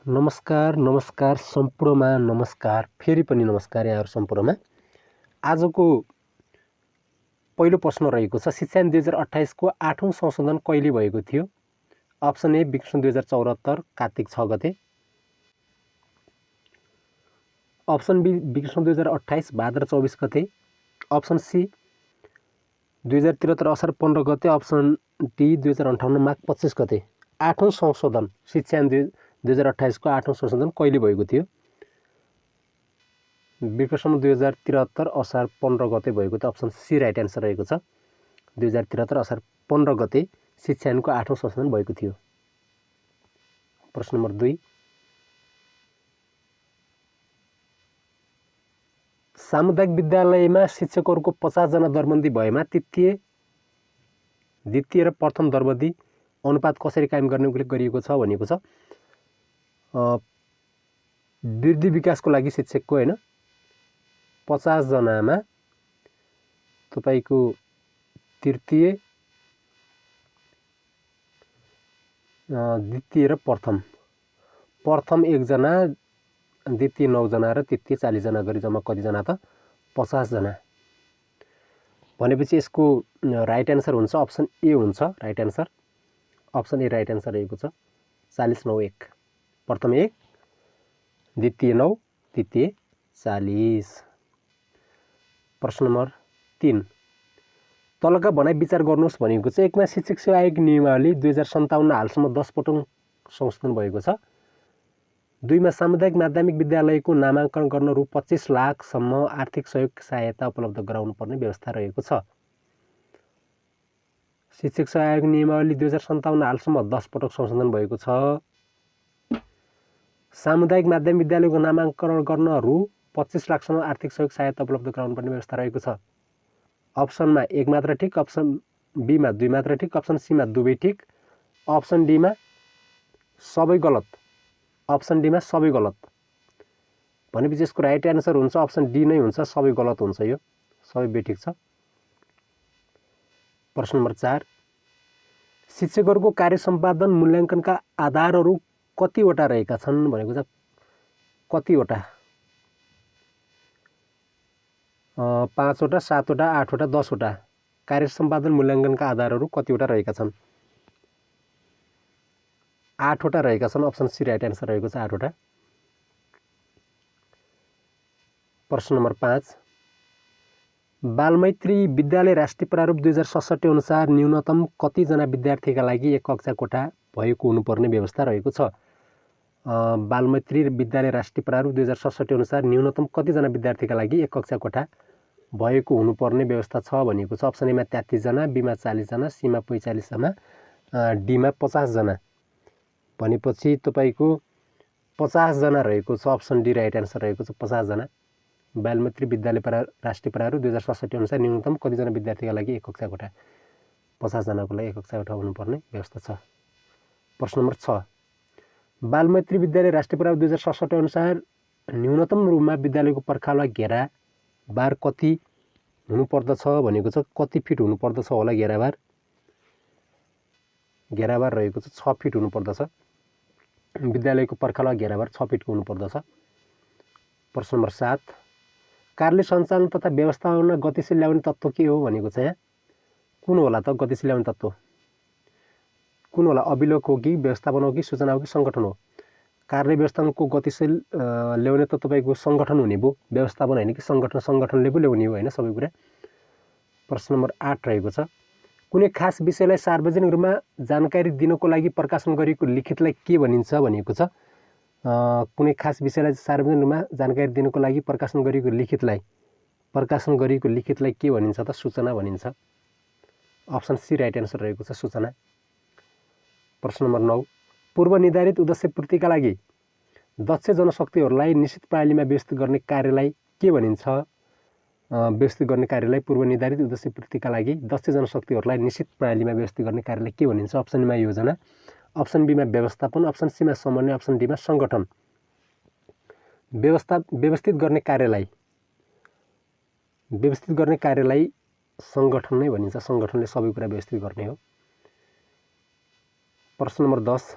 नमस्कार नमस्कार सम्पूर्णमा नमस्कार फेरि पनि नमस्कार यहाँहरु सम्पूर्णमा। आजको पहिलो प्रश्न रहेको छ शिक्षा नीति 2028 को 8औं संशोधन कहिले भएको थियो? अप्सन ए विक्रम 2074 कार्तिक 6 गते, अप्सन बी विक्रम 2028 भाद्र 24 गते, अप्सन सी 2073 असार 15 गते, अप्सन डी 2058 माघ 25 गते। 8औं संशोधन शिक्षा नीति 2028 को 8औं संशोधन कहिले भएको थियो? विक्रम 2073 असार 15 गते भएको थियो। अप्सन सी राइट आन्सर रहेको छ। 2073 असार 15 गते शिक्षा ऐनको 8औं संशोधन भएको थियो। प्रश्न नम्बर 2, सामुदायिक विद्यालयमा शिक्षकहरूको 50 जना दरबन्दी भएमा द्वितीय र प्रथम दरबन्दी अनुपात कसरी कायम गर्ने उल्लेख गरिएको छ भनेको छ। वृद्धि विकासको लागि शिक्षकको हैन 50 जनामा तपाईको तृतीय, द्वितीय र प्रथम 1 जना, द्वितीय 9 जना र तृतीय 40 जना गरी जम्मा कति जना त 50 जना। भनेपछि यसको राइट आन्सर हुन्छ अप्सन ए हुन्छ right answer. Option A right answer रहेको छ। 40 9 1 प्रथम 1, द्वितीय 9, तृतीय 40। प्रश्न नम्बर 3, तलका भनाइ विचार गर्नुहोस् भनेको छ। एकमा शिक्षक सेवा आयोग नियमावली 2057 हालसम्म 10 पटक संशोधन भएको छ। 2 मा सामुदायिक माध्यमिक विद्यालयको नामाङ्कन गर्न रु 25 लाख सम्म आर्थिक सहयोग सहायता उपलब्ध गराउनु पर्ने व्यवस्था रहेको छ। शिक्षक सेवा आयोग नियमावली 2057 हालसम्म 10 पटक संशोधन भएको छ। सामुदायिक माध्यमिक विद्यालयको नामाङ्कन गर्न रु 25 लाख सम्म आर्थिक सहयोग सहायता उपलब्ध गराउनु पर्ने व्यवस्था रहेको छ। अप्सनमा 1 मात्र ठीक, अप्सन बी मा 2 मात्र ठीक, अप्सन सी मा दुवै ठीक, अप्सन डी मा सबै गलत। अप्सन डी मा सबै गलत भनेपछि यसको राइट आन्सर हुन्छ अप्सन डी नै हुन्छ, सबै गलत हुन्छ। यो सबै बेठिक छ। प्रश्न नम्बर 4, शिक्षकहरूको कार्य सम्पादन मूल्याङ्कनका आधारहरू कतिवटा रहेका छन् भनेको छ। कतिवटा? 5 वटा, 7 वटा, 8 वटा, 10 वटा कार्य सम्पादन मूल्याङ्कनका आधारहरू कतिवटा रहेका छन्? 8 वटा रहेका छन्। अप्सन सी राइट आन्सर रहेको छ 8 वटा। प्रश्न नम्बर 5, बालमैत्री विद्यालय राष्ट्रिय प्रारूप 2067 अनुसार न्यूनतम कति जना विद्यार्थीका लागि एक कक्षा कोठा भएको हुनुपर्ने व्यवस्था रहेको छ? बालमैत्री विद्यालय राष्ट्रिय प्रारूप 2067 अनुसार न्यूनतम कति जना विद्यार्थीका लागि एक कक्षा कोठा भएको हुनुपर्ने व्यवस्था छ भनेको छ। अप्सन ए मा 33 जना, बी मा 40 जना, सी मा 45 जना, डी मा 50 जना। भनेपछि तपाईको 50 जना रहेको छ। अप्सन डी राइट आन्सर रहेको छ 50 जना। बालमैत्री विद्यालय राष्ट्रिय प्रारूप 2067 अनुसार न्यूनतम कति जना विद्यार्थीका लागि एक कक्षा कोठा 50 जनाको लागि एक कक्षा कोठा हुनुपर्ने व्यवस्था छ। प्रश्न नम्बर 6, बालमैत्री विद्यालय राष्ट्रिय प्रारूप 2067 अनुसार न्यूनतम रूपमा विद्यालयको पर्खाल वा घेरा बार कति हुनुपर्दछ भनेको छ। कति फिट हुनुपर्दछ होला घेराबार? घेराबार रहेको छ 6 फिट हुनुपर्दछ। विद्यालयको पर्खाल वा घेराबार 6 फिटको हुनुपर्दछ। प्रश्न नम्बर 7, कार्यालय सञ्चालन तथा व्यवस्थापनमा गतिशील ल्याउने तत्त्व के हो भनेको छ। यहाँ कुन होला त गतिशील ल्याउने तत्त्व? कुन होला? अभिलेख हो कि व्यवस्थापन हो कि सूचना हो कि सङ्गठन हो? कार्य व्यवस्थापनको गतिशील ल्याउने त तपाईको सङ्गठन हुने भयो, व्यवस्थापन हैन कि सङ्गठन। सङ्गठनले पो ल्याउने हो हैन सबै कुरा। प्रश्न नम्बर 8 रहेको छ, कुनै खास विषयलाई सार्वजनिक रूपमा जानकारी दिनको लागि प्रकाशन गरिएको लिखितलाई के भनिन्छ भनेको छ। कुनै खास विषयलाई सार्वजनिक रूपमा जानकारी दिनको लागि प्रकाशन गरिएको लिखितलाई के भनिन्छ त? सूचना भनिन्छ। अप्सन सी राइट आन्सर रहेको छ सूचना। प्रश्न नम्बर 9, पूर्व निर्धारित उद्देश्य पूर्तिका लागि दक्ष जनशक्तिहरूलाई निश्चित प्रणालीमा व्यवस्थित गर्ने कार्यलाई के भनिन्छ? व्यवस्थित गर्ने कार्यलाई पूर्व निर्धारित उद्देश्य पूर्तिका लागि दक्ष जनशक्तिहरूलाई निश्चित प्रणालीमा व्यवस्थित गर्ने कार्यलाई के भनिन्छ? अप्सन ए मा योजना, अप्सन बी मा व्यवस्थापन, अप्सन सी मा समन्वय, अप्सन डी मा सङ्गठन। व्यवस्थित गर्ने कार्यलाई सङ्गठन नै भनिन्छ। सङ्गठनले सबै कुरा व्यवस्थित गर्ने हो। प्रश्न नम्बर 10,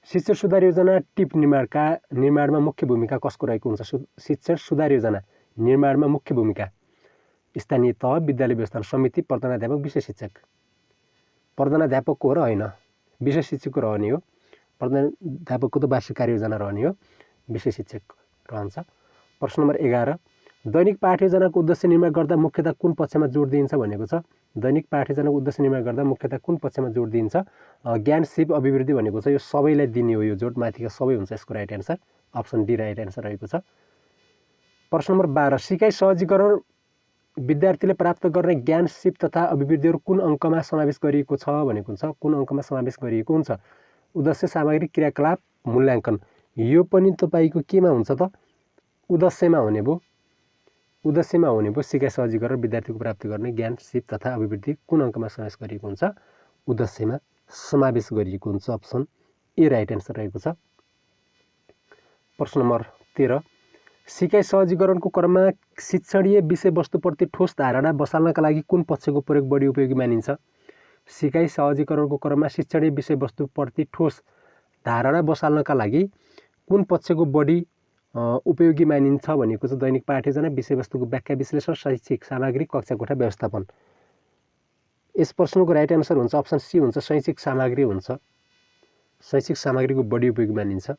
शिक्षण सुधार योजना टिप निर्माणमा मुख्य भूमिका कसको रहेको हुन्छ? शिक्षण सुधार योजना निर्माणमा मुख्य भूमिका स्थानीय तह, विद्यालय व्यवस्थापन समिति, प्रधानाध्यापक, विषय शिक्षक। प्रधानाध्यापकको हो र होइन, विषय शिक्षकको रहने हो। प्रधानाध्यापकको त वार्षिक कार्ययोजना रहने हो, विषय शिक्षक रहन्छ। प्रश्न नम्बर 11, दैनिक पाठ्ययोजनाको उद्देश्य निर्माण गर्दा मुख्यतः कुन पक्षमा जोड दिइन्छ भनेको छ? दैनिक पाठ्ययोजनाको उद्देश्य निर्माण गर्दा मुख्यतः कुन पक्षमा जोड दिइन्छ? ज्ञान, सिप, अभिवृद्धि भनेको छ यो सबैलाई दिने हो, यो जोड माथिका सबै हुन्छ। यसको right answer option D right answer रहेको छ। प्रश्न नम्बर 12, सिकाइ सहजीकरण विद्यार्थीले प्राप्त गर्ने ज्ञान, सिप तथा अभिवृद्धिहरू कुन अङ्कमा समावेश गरिएको छ भनेको हुन्छ? कुन अङ्कमा समावेश गरिएको हुन्छ? उद्देश्य, सामग्री, क्रियाकलाप, मूल्याङ्कन। यो पनि तपाईँको केमा हुन्छ त? उद्देश्यमा हुने भयो। उद्देश्यमा हुने भयो। सिकाइ सहजीकरण विद्यार्थीको प्राप्ति गर्ने ज्ञान, सिप तथा अभिवृद्धि कुन अङ्कमा समावेश गरिएको हुन्छ? उद्देश्यमा समावेश गरिएको हुन्छ। अप्सन ए राइट एन्सर रहेको छ। प्रश्न नम्बर 13, सिकाइ सहजीकरणको क्रममा शिक्षणीय विषयवस्तुप्रति ठोस धारणा बसाल्नका लागि कुन पक्षको प्रयोग बढी उपयोगी मानिन्छ? सिकाइ सहजीकरणको क्रममा शिक्षणीय विषयवस्तुप्रति ठोस धारणा बसाल्नका लागि कुन पक्षको बढी उपयोगी मानिन्छ भनेको छ? दैनिक पाठ्ययोजना, विषयवस्तुको व्याख्या विश्लेषण, शैक्षिक सामग्री, कक्षा कोठा व्यवस्थापन। यस प्रश्नको राइट एन्सर हुन्छ अप्सन सी हुन्छ, शैक्षिक सामग्री हुन्छ। शैक्षिक सामग्रीको बढी उपयोगी मानिन्छ।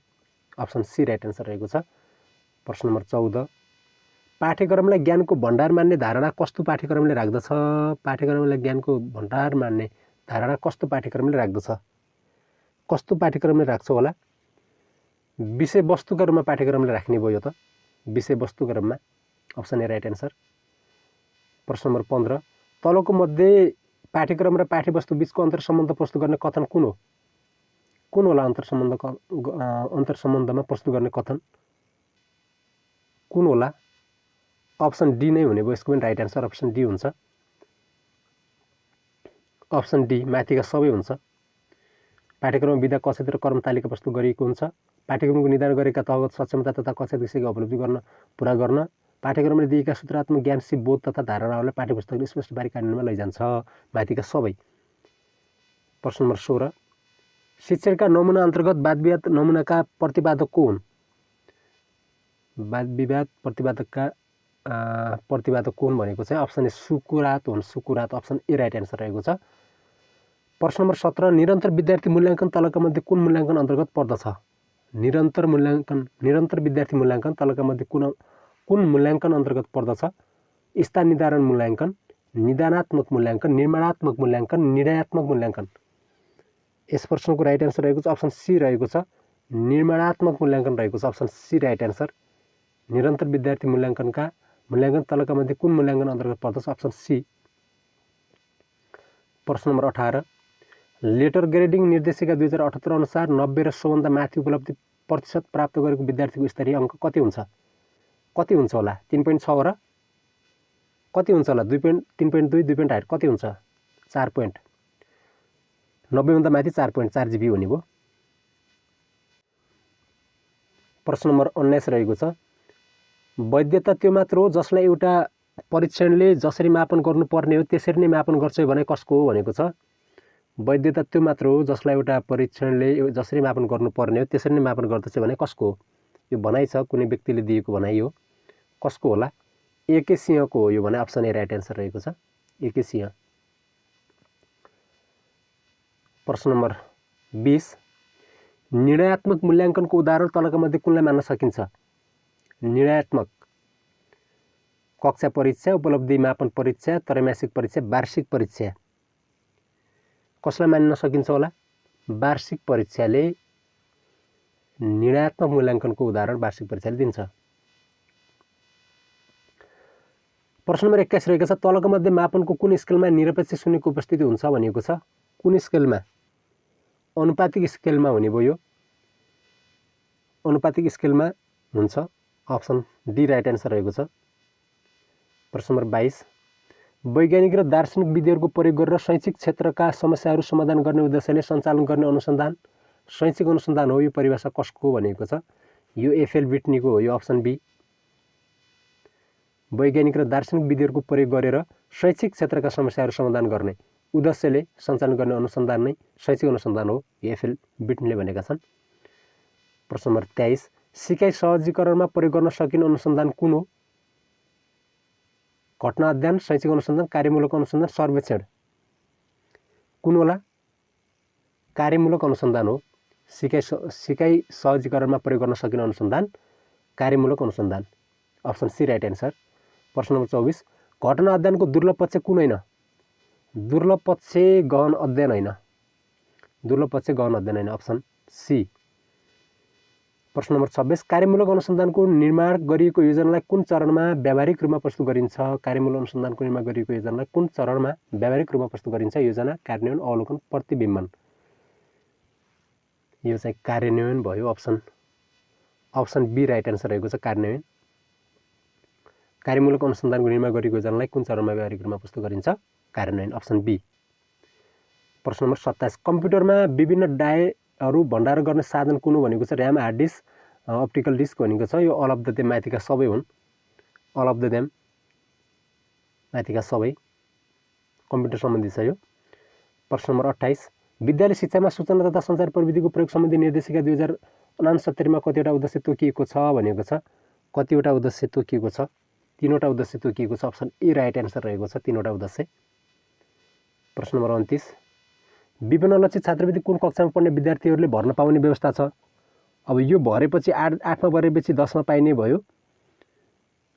अप्सन सी राइट एन्सर रहेको छ। प्रश्न नम्बर 14, पाठ्यक्रमलाई ज्ञानको भण्डार मान्ने धारणा कस्तो पाठ्यक्रमले राख्दछ? पाठ्यक्रमलाई ज्ञानको भण्डार मान्ने धारणा कस्तो पाठ्यक्रमले राख्दछ? कस्तो पाठ्यक्रमले राख्छ होला? विषयवस्तुका रूपमा पाठ्यक्रमले राख्ने भयो त, विषयवस्तुका रूपमा। Option A right answer. प्रश्न नम्बर 15, तलको मध्ये पाठ्यक्रम र पाठ्यवस्तु बीचको अन्तर्सम्बन्ध प्रस्तुत गर्ने कथन कुन हो? कुन होला अन्तर्सम्बन्धमा प्रस्तुत गर्ने कथन कुन होला? अप्सन डी नै हुने भयो। यसको पनि राइट एन्सर अप्सन डी हुन्छ। अप्सन डी माथिका सबै हुन्छ। पाठ्यक्रम विधा, कक्षात र कर्म तालिका प्रस्तुत गरिएको हुन्छ। पाठ्यक्रमको निर्धारण गरेका तहगत सक्षमता तथा कक्षात विषयको उपलब्धि पुरा गर्न पाठ्यक्रमले दिएका सूत्रात्मक ज्ञान, सिप, बोध तथा धारणाहरूलाई पाठ्यपुस्तकले स्पष्ट पारी कार्यान्वयनमा लैजान्छ। माथिका सबै। प्रश्न नम्बर 16, शिक्षणका नमुना अन्तर्गत वाद-विवाद नमुनाका प्रतिपादक को हुन्? वाद-विवाद प्रतिपादक को हुन् भनेको चाहिँ अप्सन ए सुकुरात हुन्। सुकुरात अप्सन ए राइट एन्सर रहेको छ। प्रश्न नम्बर 17, निरन्तर विद्यार्थी मूल्याङ्कन तलका मध्ये कुन मूल्याङ्कन अन्तर्गत पर्दछ? निरन्तर विद्यार्थी मूल्याङ्कन तलका मध्ये कुन मूल्याङ्कन अन्तर्गत पर्दछ? स्थान निर्धारण मूल्याङ्कन, निदानात्मक मूल्याङ्कन, निर्माणात्मक मूल्याङ्कन, निर्णयात्मक मूल्याङ्कन। यस प्रश्नको राइट एन्सर रहेको छ अप्सन सी रहेको छ, निर्माणात्मक मूल्याङ्कन रहेको छ। Option C right answer. निरन्तर विद्यार्थी मूल्याङ्कन तलका मध्ये कुन मूल्याङ्कन अन्तर्गत पर्दछ? Option C. प्रश्न नम्बर 18, लेटर ग्रेडिङ निर्देशिका 2078 अनुसार 90 र 100 माथि उपलब्धि प्रतिशत प्राप्त गरेको विद्यार्थीको स्तरीय अङ्क कति हुन्छ? कति हुन्छ होला? 3.6 र कति हुन्छ होला? 3.2, 2.8 कति हुन्छ? 4 पोइन्ट। 90 भन्दा माथि 4.4 GB हुने भयो। प्रश्न नम्बर 19 रहेको छ, वैधता त्यो मात्र हो जसलाई एउटा परीक्षणले जसरी मापन गर्नुपर्ने हो त्यसरी नै मापन गर्छ भने कसको हो भनेको छ? वैधता त्यो मात्र हो जसलाई एउटा परीक्षणले जसरी मापन गर्नुपर्ने हो त्यसरी नै मापन गर्दछ भने कसको हो? यो भनाइ छ, कुनै व्यक्तिले दिएको भनाइ हो। कसको होला? एके सिंहको हो यो भने अप्सन ए राइट एन्सर रहेको छ, एके सिंह। प्रश्न नम्बर 20, निर्णयात्मक मूल्याङ्कनको उदाहरण तलका मध्ये कुनलाई मान्न सकिन्छ? निर्णयात्मक कक्षा परीक्षा, उपलब्धि मापन परीक्षा, त्रैमासिक परीक्षा, वार्षिक परीक्षा। कसलाई मान्न सकिन्छ होला? वार्षिक परीक्षाले निर्णयात्मक मूल्याङ्कनको उदाहरण वार्षिक परीक्षाले दिन्छ। प्रश्न नम्बर 21 रहेको छ, तलका मध्ये मापनको कुन स्केलमा निरपेक्ष शून्यको उपस्थिति हुन्छ भनिएको छ? कुन स्केलमा? अनुपातिक स्केलमा हुने भयो। अनुपातिक स्केलमा हुन्छ। अप्सन डी राइट एन्सर रहेको छ। प्रश्न नम्बर 22, वैज्ञानिक र दार्शनिक विधिहरूको प्रयोग गरेर शैक्षिक क्षेत्रका समस्याहरू समाधान गर्ने उद्देश्यले सञ्चालन गर्ने अनुसन्धान शैक्षिक अनुसन्धान हो। यो परिभाषा कसको हो भनेको छ? यो एफएल बिट्नीको हो। यो अप्सन बी। वैज्ञानिक र दार्शनिक विधिहरूको प्रयोग गरेर शैक्षिक क्षेत्रका समस्याहरू समाधान गर्ने उद्देश्यले सञ्चालन गर्ने अनुसन्धान नै शैक्षिक अनुसन्धान हो। एफएल बिट्नीले भनेका छन्। प्रश्न नम्बर 23 सिकाइ सहजीकरणमा प्रयोग गर्न सकिने अनुसन्धान कुन हो? घटना अध्ययन, शैक्षिक अनुसन्धान, कार्यमूलक अनुसन्धान, सर्वेक्षण कुन होला? कार्यमूलक अनुसन्धान हो। सिकाइ सहजीकरणमा प्रयोग गर्न सकिने अनुसन्धान कार्यमूलक अनुसन्धान। Option C right answer. प्रश्न नम्बर 24 घटना अध्ययनको दुर्लभ पक्ष कुन होइन? दुर्लभ पक्ष गहन अध्ययन होइन। दुर्लभ पक्ष गहन अध्ययन होइन। Option C. प्रश्न नम्बर 26 कार्यमूलक अनुसन्धानको निर्माण गरिएको योजनालाई कुन चरणमा व्यावहारिक रूपमा प्रस्तुत गरिन्छ? कार्यमूलक अनुसन्धानको निर्माण गरिएको योजनालाई कुन चरणमा व्यावहारिक रूपमा प्रस्तुत गरिन्छ? योजना, कार्यान्वयन, अवलोकन, प्रतिबिम्बन। यो चाहिँ कार्यान्वयन भयो। अप्सन बी राइट एन्सर रहेको छ कार्यान्वयन। कार्यमूलक अनुसन्धानको निर्माण गरिएको योजनालाई कुन चरणमा व्यावहारिक रूपमा प्रस्तुत गरिन्छ? कार्यान्वयन। Option be. प्रश्न नम्बर 27 कम्प्युटरमा विभिन्न डाटाहरू भण्डारण गर्ने साधन कुन हो भनेको छ? RAM, hard disk, optical disk भनेको छ। यो अल अफ द देम माथिका सबै हुन्। अल अफ द देम माथिका सबै कम्प्युटर सम्बन्धी छ यो। प्रश्न नम्बर 28 विद्यालय शिक्षामा सूचना तथा सञ्चार प्रविधिको प्रयोग सम्बन्धी निर्देशिका 2069 मा कतिवटा उद्देश्य तोकिएको छ भनेको छ? कतिवटा उद्देश्य तोकिएको छ? 3वटा उद्देश्य तोकिएको छ। अप्सन ए राइट एन्सर रहेको छ 3वटा उद्देश्य। प्रश्न नम्बर 29 विभिन्न लक्षित छात्रवृत्ति कुन कक्षामा पढ्ने विद्यार्थीहरूले भर्न पाउने व्यवस्था छ? अब यो भरेपछि 8मा भरेपछि 10मा पाइने भयो,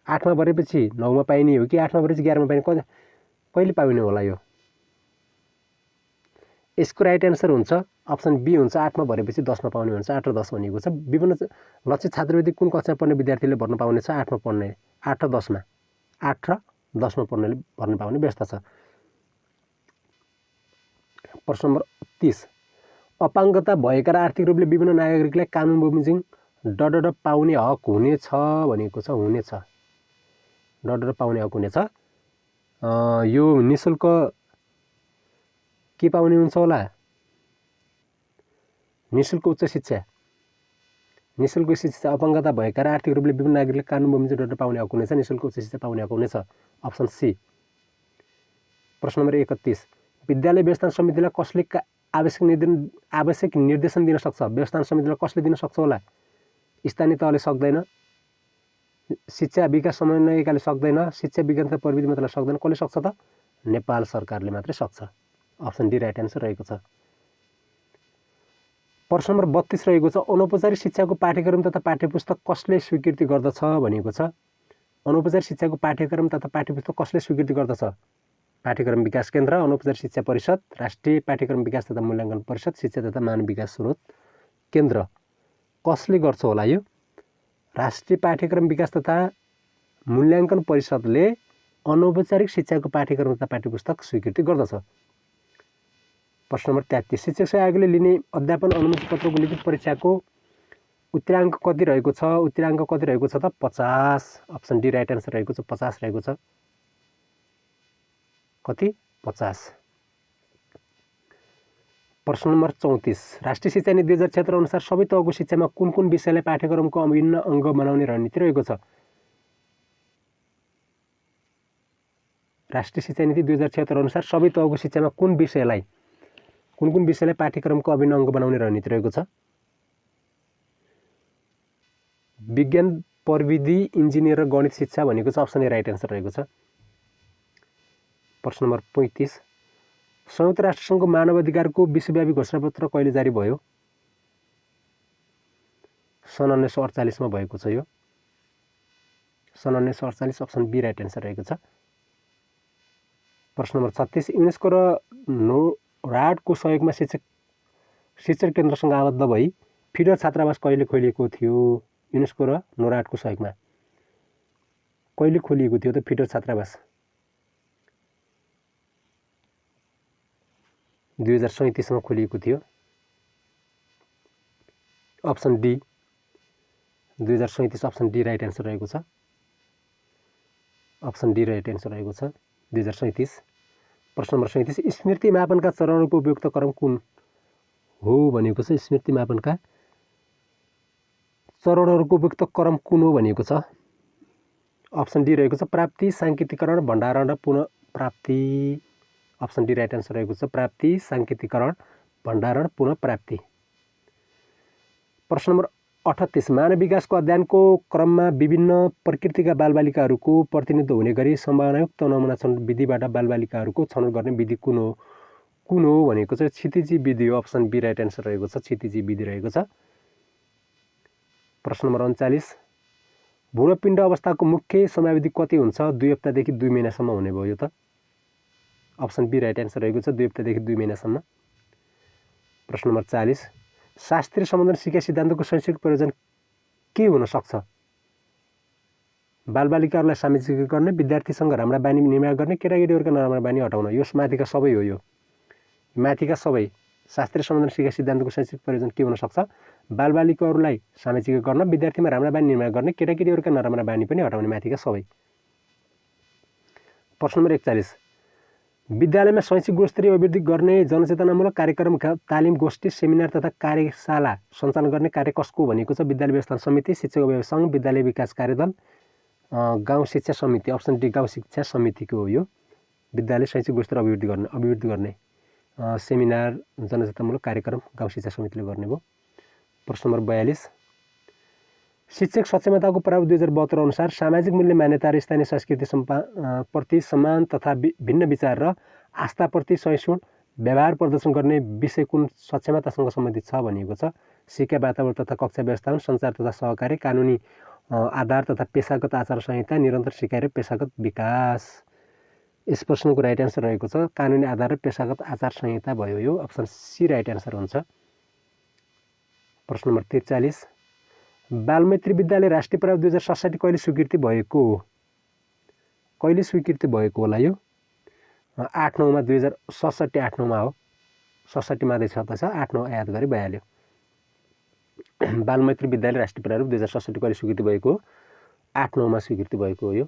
8मा भरेपछि 9मा पाइने हो कि 8मा भरेपछि 11मा पाइने? कहिले पाउने होला यो? यसको राइट एन्सर हुन्छ अप्सन बी हुन्छ 8मा भरेपछि 10मा पाउने हुन्छ। 8 र 10 भनेको छ विभिन्न लक्षित छात्रवृत्ति कुन कक्षामा पढ्ने विद्यार्थीले भर्न पाउने छ? 8मा पढ्ने, 8 र 10मा, 8 र 10मा पढ्नेले भर्न पाउने व्यवस्था छ। प्रश्न नम्बर 30 अपाङ्गता भएका र आर्थिक रूपले विभिन्न नागरिकलाई कानुन बमोजिम डडड पाउने हक हुनेछ भनेको छ। हुनेछ, डडड पाउने हक हुनेछ। यो निःशुल्क के पाउने हुन्छ होला? निःशुल्क उच्च शिक्षा। निःशुल्क शिक्षा अपाङ्गता भएका र आर्थिक रूपले विभिन्न नागरिकले कानुन बमोजिम डडड पाउने हक हुनेछ। निःशुल्क उच्च शिक्षा पाउने हक हुनेछ। Option C. प्रश्न नम्बर 31 विद्यालय व्यवस्थापन समितिलाई कसले आवश्यक निर्देशन दिन सक्छ? व्यवस्थापन समितिलाई कसले दिन सक्छ होला? स्थानीय तहले सक्दैन, शिक्षा विकास समन्वयकाले सक्दैन, शिक्षा विज्ञान तथा प्रविधि मन्त्रालयले सक्दैन। कसले सक्छ त? नेपाल सरकारले मात्रै सक्छ। अप्सन डी राइट एन्सर रहेको छ। प्रश्न नम्बर 32 रहेको छ अनौपचारिक शिक्षाको पाठ्यक्रम तथा पाठ्यपुस्तक कसले स्वीकृति गर्दछ भनेको छ? अनौपचारिक शिक्षाको पाठ्यक्रम तथा पाठ्यपुस्तक कसले स्वीकृति गर्दछ? पाठ्यक्रम विकास केन्द्र, अनौपचारिक शिक्षा परिषद, राष्ट्रिय पाठ्यक्रम विकास तथा मूल्याङ्कन परिषद, शिक्षा तथा मानव विकास स्रोत केन्द्र। कसले गर्छ होला यो? राष्ट्रिय पाठ्यक्रम विकास तथा मूल्याङ्कन परिषदले अनौपचारिक शिक्षाको पाठ्यक्रम तथा पाठ्यपुस्तक स्वीकृति गर्दछ। प्रश्न नम्बर 33 शिक्षक सेवा आयोगले लिने अध्यापन अनुमति पत्रको लिखित परीक्षाको उत्तराङ्क कति रहेको छ? उत्तराङ्क कति रहेको छ त? 50। अप्सन डी राइट एन्सर रहेको छ 50 रहेको छ। कति? 50। प्रश्न नम्बर 34 राष्ट्रिय शिक्षा नीति 2076 अनुसार सबै तहको शिक्षामा कुन कुन विषयलाई पाठ्यक्रमको अभिन्न अङ्ग बनाउने रणनीति रहेको छ? राष्ट्रिय शिक्षा नीति 2076 अनुसार सबै तहको शिक्षामा कुन कुन विषयलाई पाठ्यक्रमको अभिन्न अङ्ग बनाउने रणनीति रहेको छ? विज्ञान, प्रविधि, इन्जिनियर र गणित शिक्षा भनेको छ। अप्सन ए राइट एन्सर रहेको छ। प्रश्न नम्बर 35 संयुक्त राष्ट्रसङ्घको मानव अधिकारको विश्वव्यापी घोषणापत्र कहिले जारी भयो? सन् 1948 मा भएको छ यो। सन् 1948। अप्सन बी राइट एन्सर रहेको छ। प्रश्न नम्बर 36 युनेस्को र नोराडको सहयोगमा शिक्षण केन्द्रसँग आबद्ध भई फिडर छात्रावास कहिले खोलिएको थियो? युनेस्को र नोराडको सहयोगमा कहिले खोलिएको थियो त फिडर छात्रावास? 2037 मा खोलिएको थियो। Option D 2037। Option D right answer रहेको छ। अप्सन डी राइट एन्सर रहेको छ 2037। प्रश्न नम्बर 37 स्मृति मापनका चरणहरूको उपयुक्त क्रम कुन हो भनेको छ? स्मृति मापनका चरणहरूको उपयुक्त क्रम कुन हो भनेको छ? अप्सन डी रहेको छ प्राप्ति, साङ्केतिकरण, भण्डारण र पुनः प्राप्ति। अप्सन डी राइट एन्सर रहेको छ प्राप्ति, साङ्केतिकरण, भण्डारण, पुनः प्राप्ति। प्रश्न नम्बर 38 मानव विकासको अध्ययनको क्रममा विभिन्न प्रकृतिका बालबालिकाहरूको प्रतिनिधित्व हुने गरी सम्भावनायुक्त नमुना छनौट विधिबाट बालबालिकाहरूको छनौट गर्ने विधि कुन हो भनेको चाहिँ क्षितिजी विधि हो। अप्सन बी राइट एन्सर रहेको छ, क्षितिजी विधि रहेको छ। प्रश्न नम्बर 39 भ्रूणपिण्ड अवस्थाको मुख्य समयावधि कति हुन्छ? 2 हप्तादेखि 2 महिनासम्म हुने भयो यो त। अप्सन बी राइट एन्सर रहेको छ, 2 हप्तादेखि 2 महिनासम्म। प्रश्न नम्बर 40 शास्त्रीय सम्बन्धन सिकाइ सिद्धान्तको शैक्षिक प्रयोजन के हुन सक्छ? बालबालिकाहरूलाई सामाजिक गर्ने, विद्यार्थीसँग राम्रा बानी निर्माण गर्ने, केटाकेटीहरूका नराम्रा बानी हटाउन। यो माथिका सबै हो। यो माथिका सबै शास्त्रीय सम्बन्धन सिकाइ सिद्धान्तको शैक्षिक प्रयोजन के हुन सक्छ? बालबालिकाहरूलाई सामाजिक गर्न, विद्यार्थीमा राम्रा बानी निर्माण गर्ने, केटाकेटीहरूका नराम्रा बानी पनि हटाउने। माथिका सबै। प्रश्न नम्बर 41 विद्यालयमा शैक्षिक गुणस्तरीय अभिवृद्धि गर्ने जनचेतनामूलक कार्यक्रम, तालिम, गोष्ठी, सेमिनार तथा कार्यशाला सञ्चालन गर्ने कार्य कसको भनेको छ? विद्यालय व्यवस्थापन समिति, शिक्षक अभिभावक सङ्घ, विद्यालय विकास कार्यदल, गाउँ शिक्षा समिति। अप्सन डी गाउँ शिक्षा समितिको हो यो। विद्यालय शैक्षिक गुणस्तर अभिवृद्धि गर्ने सेमिनार, जनचेतनामूलक कार्यक्रम गाउँ शिक्षा समितिले गर्ने भयो। प्रश्न नम्बर 42 शिक्षक सक्षमताको प्रारूप 2072 अनुसार सामाजिक मूल्य मान्यता र स्थानीय संस्कृति प्रति सम्मान तथा भिन्न विचार र आस्थाप्रति सहिष्णु व्यवहार प्रदर्शन गर्ने विषय कुन सक्षमतासँग सम्बन्धित छ भनिएको छ? शिक्षा वातावरण तथा कक्षा व्यवस्थापन, सञ्चार तथा सहकारी, कानुनी आधार तथा पेशागत आचार संहिता, निरन्तर सिकाइ र पेशागत विकास। यस प्रश्नको राइट एन्सर रहेको छ कानुनी आधार र पेशागत आचार संहिता भयो यो। अप्सन सी राइट एन्सर हुन्छ। प्रश्न नम्बर 43 बालमैत्री विद्यालय राष्ट्रिय प्रारूप 2067 कहिले स्वीकृति भएको हो? कहिले स्वीकृति भएको होला यो? 8/9 2067 8/9 हो। 67 मात्रै छ त 8/9 याद गरी भइहाल्यो। बालमैत्री विद्यालय राष्ट्रिय प्रारूप 2067 कहिले स्वीकृति भएको हो? 8/9 स्वीकृति भएको हो यो।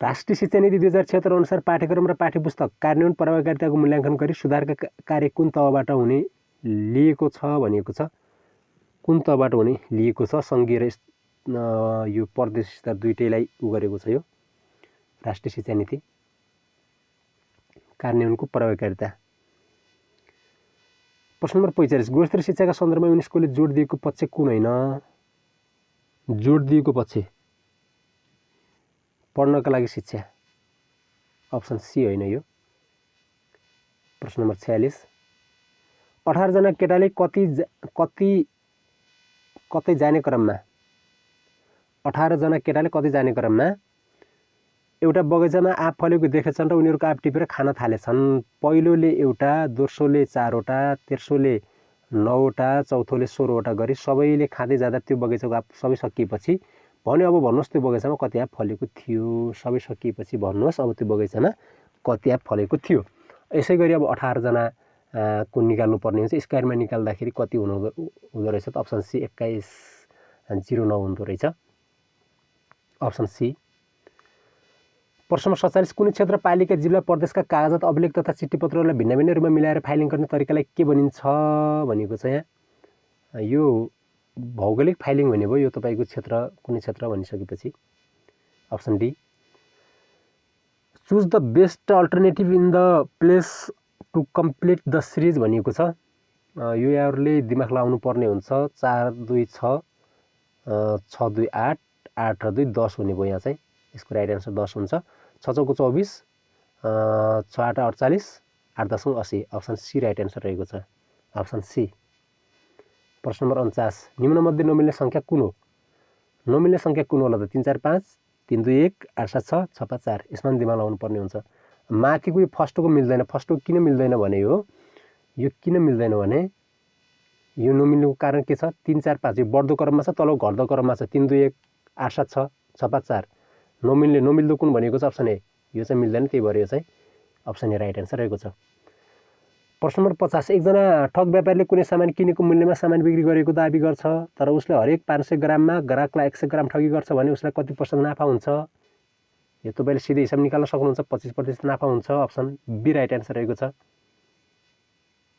राष्ट्रिय शिक्षा नीति 2076 अनुसार पाठ्यक्रम र पाठ्यपुस्तक कार्यान्वयन प्रभावकारिताको मूल्याङ्कन गरी सुधारका कार्य कुन तहबाट हुने लिएको छ भनिएको छ? कुन तहबाट हुने लिएको छ? सङ्घीय र यो प्रदेश स्तर दुईटैलाई गरेको छ यो राष्ट्रिय शिक्षा नीति कार्यान्वयनको प्रभावकारिता। प्रश्न नम्बर 45 गुणस्तरीय शिक्षाका सन्दर्भमा युनेस्कोले जोड दिएको पक्ष कुन होइन? जोड दिएको पक्ष पढ्नका लागि शिक्षा। अप्सन सी होइन यो। प्रश्न नम्बर 46 18 जना केटाले कतै जाने क्रममा 18 जना केटाले कतै जाने क्रममा एउटा बगैँचामा आँप फलेको देखेछन् र उनीहरूको आँप टिपेर खान थालेछन्। पहिलोले एउटा, दोस्रोले 4वटा, तेस्रोले 9वटा, चौथोले 16वटा गरी सबैले खाँदै जाँदा त्यो बगैँचाको आँप सबै सकिएपछि भन्यो अब भन्नुहोस् त्यो बगैँचामा कति आँप फलेको थियो? सबै सकिएपछि भन्नुहोस् अब त्यो बगैँचामा कति आँप फलेको थियो? यसै गरी अब 18 जना को निकाल्नु पर्ने हुन्छ। स्क्वायरमा निकाल्दाखेरि कति हुँदो रहेछ त? अप्सन सी 2109 हुँदो रहेछ। Option C. प्रश्न नम्बर 47 कुनै क्षेत्र, पालिका, जिल्ला, प्रदेशका कागजात, अभिलेख तथा चिठीपत्रहरूलाई भिन्न भिन्न रूपमा मिलाएर फाइलिङ गर्ने तरिकालाई के भनिन्छ भनेको छ यहाँ? यो भौगोलिक फाइलिङ भन्ने भयो। यो तपाईँको क्षेत्र कुनै क्षेत्र भनिसकेपछि option D. Choose the best alternative in the place to complete the series भनिएको छ। यो यहाँहरूले दिमाग लगाउनु पर्ने हुन्छ। 4 2 6 6 2 8 8 र 2 10 हुने भयो यहाँ चाहिँ। यसको राइट एन्सर 10 हुन्छ। 6 चौको 24 6 8 48 8 10 80। अप्सन सी राइट एन्सर रहेको छ। Option C. प्रश्न नम्बर 49 निम्नमध्ये नमिल्ने सङ्ख्या कुन हो? नमिल्ने सङ्ख्या कुन होला त? 3 4 5 3 2 1 8 7 6 6 5 4। यसमा दिमाग लगाउनु पर्ने हुन्छ। माथिको यो फर्स्टको मिल्दैन। फर्स्टको किन मिल्दैन भने यो किन मिल्दैन भने यो नमिल्नुको कारण के छ? 3 4 5 यो बढ्दो क्रममा छ, तल घट्दो क्रममा छ। 3 2 1 8 7 6 6 5 4 नमिल्दो कुन भनेको छ? Option A. यो चाहिँ मिल्दैन, त्यही भएर यो चाहिँ अप्सन ए राइट एन्सर रहेको छ। प्रश्न नम्बर 50 एकजना ठग व्यापारीले कुनै सामान किनेको मूल्यमा सामान बिक्री गरेको दाबी गर्छ, तर उसले हरेक 500 ग्राममा ग्राहकलाई 100 ग्राम ठगी गर्छ भने उसलाई कति % नाफा हुन्छ? यो तपाईँले सिधै हिसाब निकाल्न सक्नुहुन्छ। 25% नाफा हुन्छ। अप्सन बी राइट एन्सर रहेको छ।